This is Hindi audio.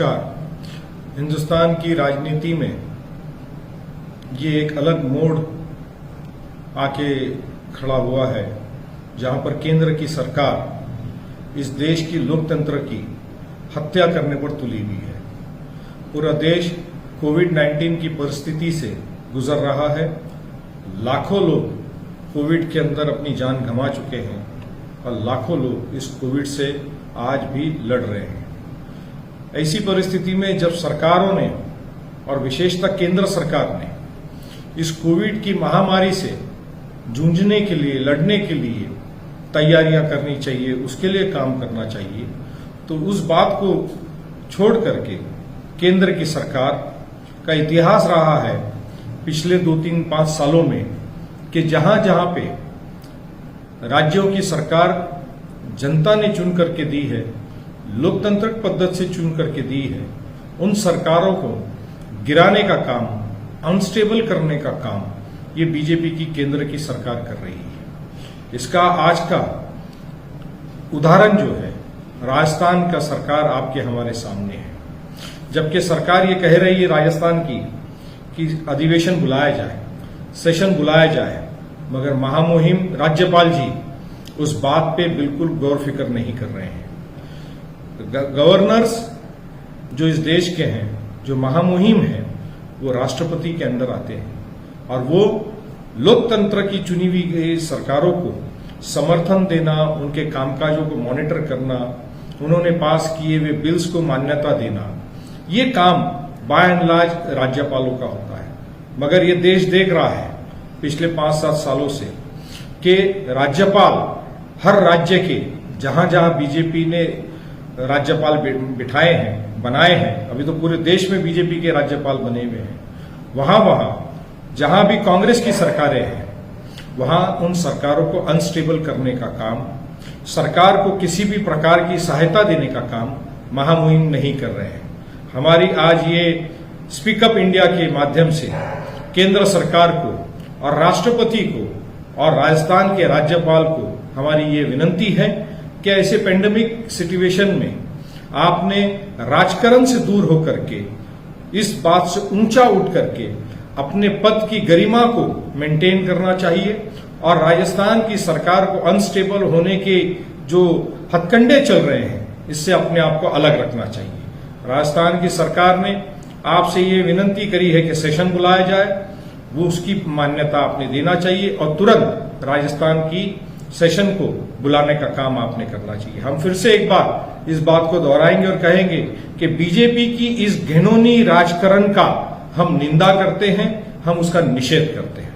नमस्कार। हिंदुस्तान की राजनीति में ये एक अलग मोड़ आके खड़ा हुआ है, जहां पर केंद्र की सरकार इस देश की लोकतंत्र की हत्या करने पर तुली हुई है। पूरा देश कोविड-19 की परिस्थिति से गुजर रहा है। लाखों लोग कोविड के अंदर अपनी जान गंवा चुके हैं और लाखों लोग इस कोविड से आज भी लड़ रहे हैं। ऐसी परिस्थिति में जब सरकारों ने और विशेषतः केंद्र सरकार ने इस कोविड की महामारी से जूझने के लिए, लड़ने के लिए तैयारियां करनी चाहिए, उसके लिए काम करना चाहिए, तो उस बात को छोड़ करके केंद्र की सरकार का इतिहास रहा है पिछले 2-3-5 सालों में कि जहां जहां पे राज्यों की सरकार जनता ने चुन करके दी है, लोकतांत्रिक पद्धति से चुन करके दी है, उन सरकारों को गिराने का काम, अनस्टेबल करने का काम ये बीजेपी की केंद्र की सरकार कर रही है। इसका आज का उदाहरण जो है राजस्थान का सरकार आपके हमारे सामने है। जबकि सरकार ये कह रही है राजस्थान की कि अधिवेशन बुलाया जाए, सेशन बुलाया जाए, मगर महामहिम राज्यपाल जी उस बात पे बिल्कुल गौर फिक्र नहीं कर रहे हैं। गवर्नर्स जो इस देश के हैं, जो महामुहिम हैं, वो राष्ट्रपति के अंदर आते हैं और वो लोकतंत्र की चुनी हुई सरकारों को समर्थन देना, उनके कामकाजों को मॉनिटर करना, उन्होंने पास किए हुए बिल्स को मान्यता देना, ये काम बाय एंड लार्ज राज्यपालों का होता है। मगर ये देश देख रहा है पिछले 5-7 सालों से कि राज्यपाल हर राज्य के जहां जहां बीजेपी ने राज्यपाल बिठाए हैं, बनाए हैं, अभी तो पूरे देश में बीजेपी के राज्यपाल बने हुए हैं, वहां जहां भी कांग्रेस की सरकारें हैं, वहां उन सरकारों को अनस्टेबल करने का काम, सरकार को किसी भी प्रकार की सहायता देने का काम महामुहिम नहीं कर रहे हैं। हमारी आज ये स्पीकअप इंडिया के माध्यम से केंद्र सरकार को और राष्ट्रपति को और राजस्थान के राज्यपाल को हमारी ये विनती है कि ऐसे पेंडेमिक सिचुएशन में आपने राजकारण से दूर होकर के इस बात से ऊंचा उठ करके अपने पद की गरिमा को मेंटेन करना चाहिए और राजस्थान की सरकार को अनस्टेबल होने के जो हथकंडे चल रहे हैं, इससे अपने आप को अलग रखना चाहिए। राजस्थान की सरकार ने आपसे ये विनती करी है कि सेशन बुलाया जाए, वो उसकी मान्यता आपने देना चाहिए और तुरंत राजस्थान की सेशन को बुलाने का काम आपने करना चाहिए। हम फिर से एक बार इस बात को दोहराएंगे और कहेंगे कि बीजेपी की इस घिनौनी राजकारण का हम निंदा करते हैं, हम उसका निषेध करते हैं।